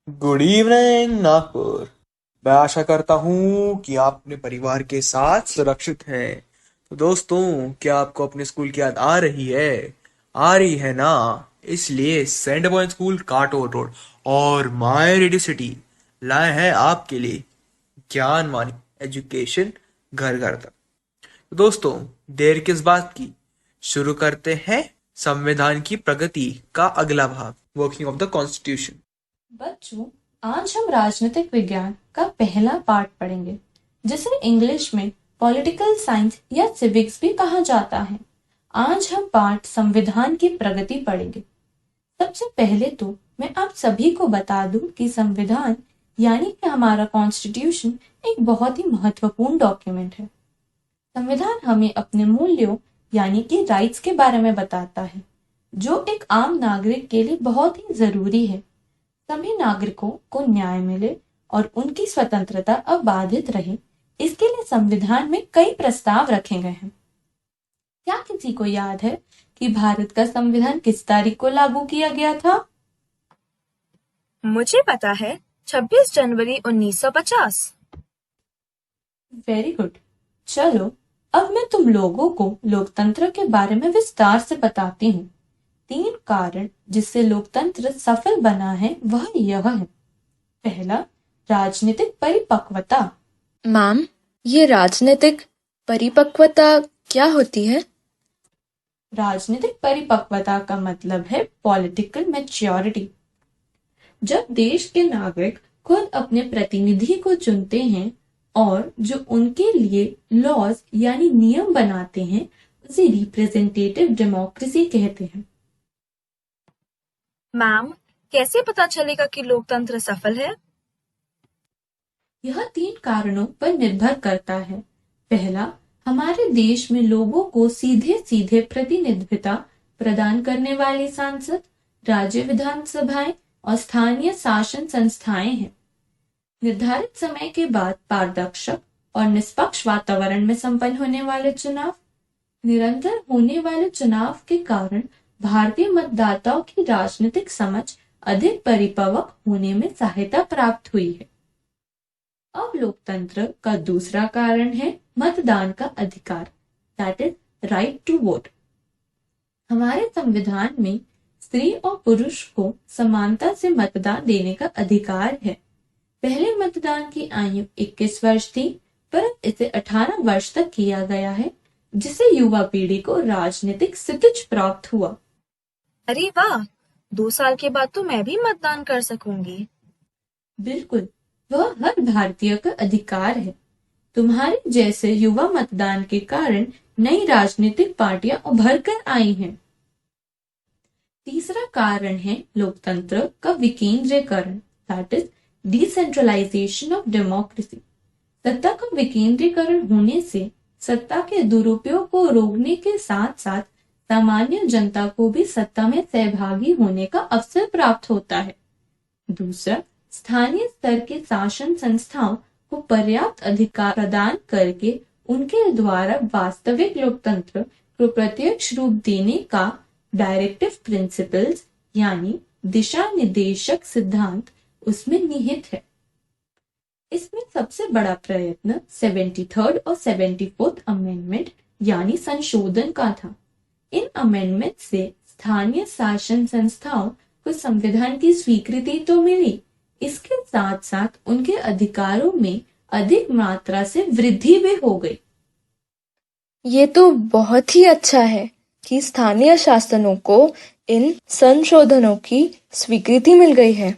Good evening Nagpur. मैं आशा करता हूँ कि आप अपने परिवार के साथ सुरक्षित हैं। तो दोस्तों, क्या आपको अपने स्कूल की याद आ रही है? आ रही है ना? इसलिए सेंट पॉइंट स्कूल काटोर रोड और माय रेडियो सिटी लाए हैं आपके लिए ज्ञान वाणी एजुकेशन घर घर तक। तो दोस्तों, देर किस बात की, शुरू करते हैं संविधान की प्रगति का अगला भाग, वर्किंग ऑफ द कॉन्स्टिट्यूशन। बच्चों, आज हम राजनीतिक विज्ञान का पहला पार्ट पढ़ेंगे, जिसे इंग्लिश में पॉलिटिकल साइंस या सिविक्स भी कहा जाता है। आज हम पार्ट संविधान की प्रगति पढ़ेंगे। सबसे पहले तो मैं आप सभी को बता दूं कि संविधान यानी कि हमारा कॉन्स्टिट्यूशन एक बहुत ही महत्वपूर्ण डॉक्यूमेंट है। संविधान हमें अपने मूल्यों यानी कि राइट्स के बारे में बताता है, जो एक आम नागरिक के लिए बहुत ही जरूरी है। सभी नागरिकों को न्याय मिले और उनकी स्वतंत्रता अबाधित रहे, इसके लिए संविधान में कई प्रस्ताव रखे गए हैं। क्या किसी को याद है कि भारत का संविधान किस तारीख को लागू किया गया था? मुझे पता है, 26 जनवरी 1950। Very good. चलो, अब मैं तुम लोगों को लोकतंत्र के बारे में विस्तार से बताती हूँ। 3 कारण जिससे लोकतंत्र सफल बना है वह यह है। पहला, राजनीतिक परिपक्वता। मैम, ये राजनीतिक परिपक्वता क्या होती है? राजनीतिक परिपक्वता का मतलब है पॉलिटिकल मैच्योरिटी। जब देश के नागरिक खुद अपने प्रतिनिधि को चुनते हैं और जो उनके लिए लॉज यानी नियम बनाते हैं, उसे रिप्रेजेंटेटिव डेमोक्रेसी कहते हैं। मैम, कैसे पता चलेगा कि लोकतंत्र सफल है? यह 3 कारणों पर निर्भर करता है। पहला, हमारे देश में लोगों को सीधे सीधे प्रतिनिधित्व प्रदान करने वाली सांसद, राज्य विधानसभाएं और स्थानीय शासन संस्थाएं हैं। निर्धारित समय के बाद पारदर्शक और निष्पक्ष वातावरण में संपन्न होने वाले चुनाव। निरंतर होने वाले चुनाव के कारण भारतीय मतदाताओं की राजनीतिक समझ अधिक परिपक्व होने में सहायता प्राप्त हुई है। अब लोकतंत्र का दूसरा कारण है मतदान का अधिकार, that is right to vote. हमारे संविधान में स्त्री और पुरुष को समानता से मतदान देने का अधिकार है। पहले मतदान की आयु 21 वर्ष थी, पर इसे 18 वर्ष तक किया गया है, जिससे युवा पीढ़ी को राजनीतिक क्षितिज प्राप्त हुआ। अरे वाह, 2 साल के बाद तो मैं भी मतदान कर सकूंगी। बिल्कुल, वह हर भारतीय का अधिकार है। तुम्हारे जैसे युवा मतदान के कारण नई राजनीतिक पार्टियां उभर कर आई हैं। तीसरा कारण है लोकतंत्र का विकेंद्रीकरण, that is decentralisation of democracy. सत्ता का विकेंद्रीकरण होने से सत्ता के दुरुपयोग को रोकने के साथ साथ सामान्य जनता को भी सत्ता में सहभागी होने का अवसर प्राप्त होता है। दूसरा, स्थानीय स्तर के शासन संस्थाओं को पर्याप्त अधिकार प्रदान करके उनके द्वारा वास्तविक लोकतंत्र को प्रत्यक्ष रूप देने का डायरेक्टिव प्रिंसिपल्स यानी दिशा निर्देशक सिद्धांत उसमें निहित है। इसमें सबसे बड़ा प्रयत्न 73rd और 74th अमेंडमेंट यानी संशोधन का था। इन अमेंडमेंट से स्थानीय शासन संस्थाओं को संविधान की स्वीकृति तो मिली, इसके साथ साथ उनके अधिकारों में अधिक मात्रा से वृद्धि भी हो गई। ये तो बहुत ही अच्छा है कि स्थानीय शासनों को इन संशोधनों की स्वीकृति मिल गई है।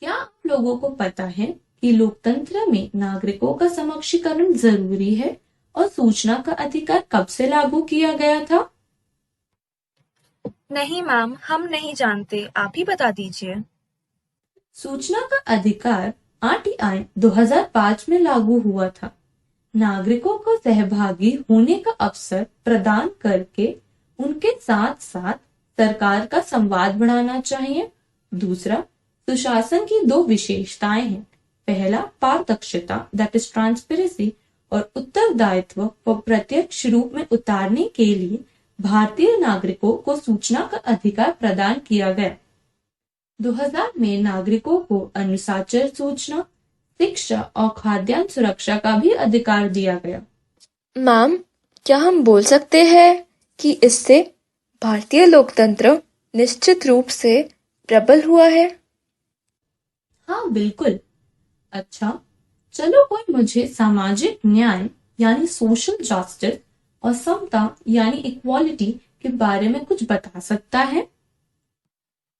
क्या आप लोगों को पता है कि लोकतंत्र में नागरिकों का समक्षीकरण जरूरी है और सूचना का अधिकार कब से लागू किया गया था? नहीं मैम, हम नहीं जानते, आप ही बता दीजिए। सूचना का अधिकार आरटीआई 2005 में लागू हुआ था। नागरिकों को सहभागी होने का अवसर प्रदान करके उनके साथ साथ सरकार का संवाद बढ़ाना चाहिए। दूसरा, सुशासन की 2 विशेषताएं हैं। पहला, पारदर्शिता दैट इज ट्रांसपेरेंसी और उत्तरदायित्व को प्रत्यक्ष रूप में उतारने के लिए भारतीय नागरिकों को सूचना का अधिकार प्रदान किया गया। 2000 में नागरिकों को अनुशासन, सूचना, शिक्षा और खाद्यान्न सुरक्षा का भी अधिकार दिया गया। मैम, क्या हम बोल सकते हैं कि इससे भारतीय लोकतंत्र निश्चित रूप से प्रबल हुआ है? हाँ, बिल्कुल। अच्छा, चलो कोई मुझे सामाजिक न्याय यानी सोशल जस्टिस और समता यानी इक्वालिटी के बारे में कुछ बता सकता है?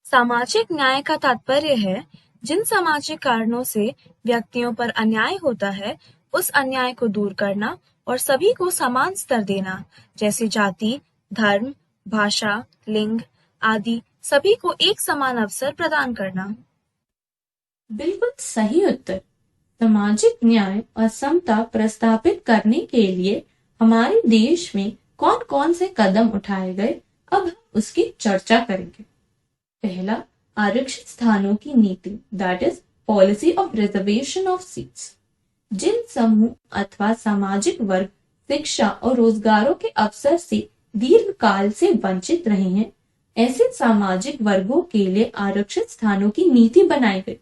सामाजिक न्याय का तात्पर्य है जिन सामाजिक कारणों से व्यक्तियों पर अन्याय होता है, उस अन्याय को दूर करना और सभी को समान स्तर देना, जैसे जाति, धर्म, भाषा, लिंग आदि सभी को एक समान अवसर प्रदान करना। बिल्कुल सही उत्तर। सामाजिक न्याय और समता प्रस्थापित करने के लिए हमारे देश में कौन कौन से कदम उठाए गए, अब हम उसकी चर्चा करेंगे। पहला, आरक्षित स्थानों की नीति, that is policy of reservation of seats. जिन समूह अथवा सामाजिक वर्ग शिक्षा और रोजगारों के अवसर से दीर्घ काल से वंचित रहे हैं, ऐसे सामाजिक वर्गों के लिए आरक्षित स्थानों की नीति बनाई गई,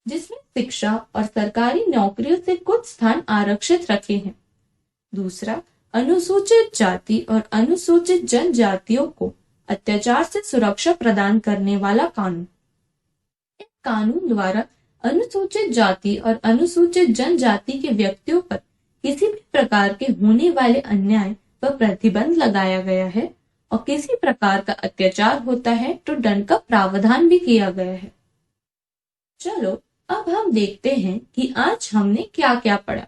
जिसमें शिक्षा और सरकारी नौकरियों से कुछ स्थान आरक्षित रखे हैं। दूसरा, अनुसूचित जाति और अनुसूचित जनजातियों को अत्याचार से सुरक्षा प्रदान करने वाला कानून। इस कानून द्वारा अनुसूचित जाति और अनुसूचित जनजाति के व्यक्तियों पर किसी भी प्रकार के होने वाले अन्याय पर प्रतिबंध लगाया गया है और किसी प्रकार का अत्याचार होता है तो दंड का प्रावधान भी किया गया है। चलो अब हम देखते हैं कि आज हमने क्या क्या पढ़ा।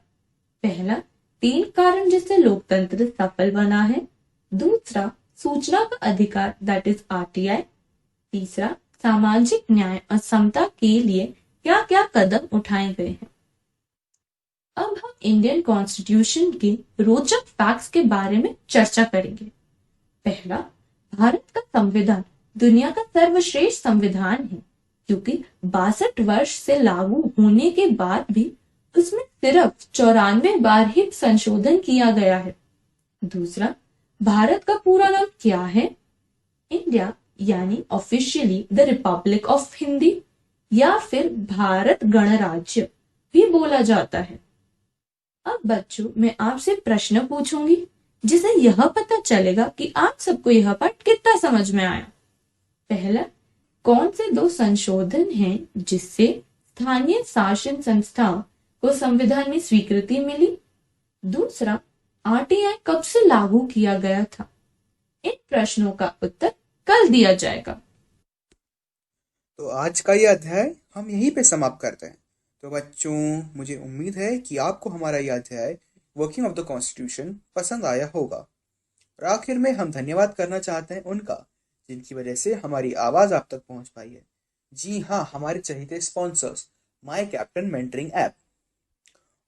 पहला, 3 कारण जिससे लोकतंत्र सफल बना है। दूसरा, सूचना का अधिकार, दैट इज आरटीआई। तीसरा, सामाजिक न्याय और समता के लिए क्या क्या कदम उठाए गए हैं। अब हम इंडियन कॉन्स्टिट्यूशन के रोचक फैक्ट्स के बारे में चर्चा करेंगे। पहला, भारत का संविधान दुनिया का सर्वश्रेष्ठ संविधान है, क्योंकि 62 वर्ष से लागू होने के बाद भी उसमें सिर्फ 94 बार ही संशोधन किया गया है। दूसरा, भारत का पूरा नाम क्या है? इंडिया यानी officially the Republic of Hindi या फिर भारत गणराज्य भी बोला जाता है। अब बच्चों, मैं आपसे प्रश्न पूछूंगी जिसे यह पता चलेगा कि आप सबको यह पाठ कितना समझ में आया। पहला, कौन से 2 संशोधन हैं जिससे स्थानीय शासन संस्थाओं को संविधान में स्वीकृति मिली? दूसरा, आरटीआई कब से लागू किया गया था? इन प्रश्नों का उत्तर कल दिया जाएगा। तो आज का ये अध्याय हम यहीं पे समाप्त करते हैं। तो बच्चों, मुझे उम्मीद है कि आपको हमारा यह अध्याय वर्किंग ऑफ द कॉन्स्टिट्यूशन पसंद आया होगा। और आखिर में हम धन्यवाद करना चाहते हैं उनका जिनकी वजह से हमारी आवाज़ आप तक पहुंच पाई है। जी हाँ, हमारे चहेते sponsors my captain mentoring app.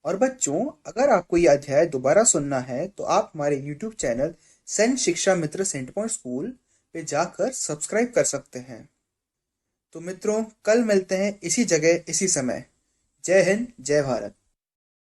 और बच्चों, अगर आपको यह अध्याय दोबारा सुनना है तो आप हमारे यूट्यूब चैनल सेंट शिक्षा मित्र सेंट पॉइंट स्कूल पे जाकर सब्सक्राइब कर सकते हैं। तो मित्रों, कल मिलते हैं इसी जगह इसी समय। जय हिंद, जय भारत।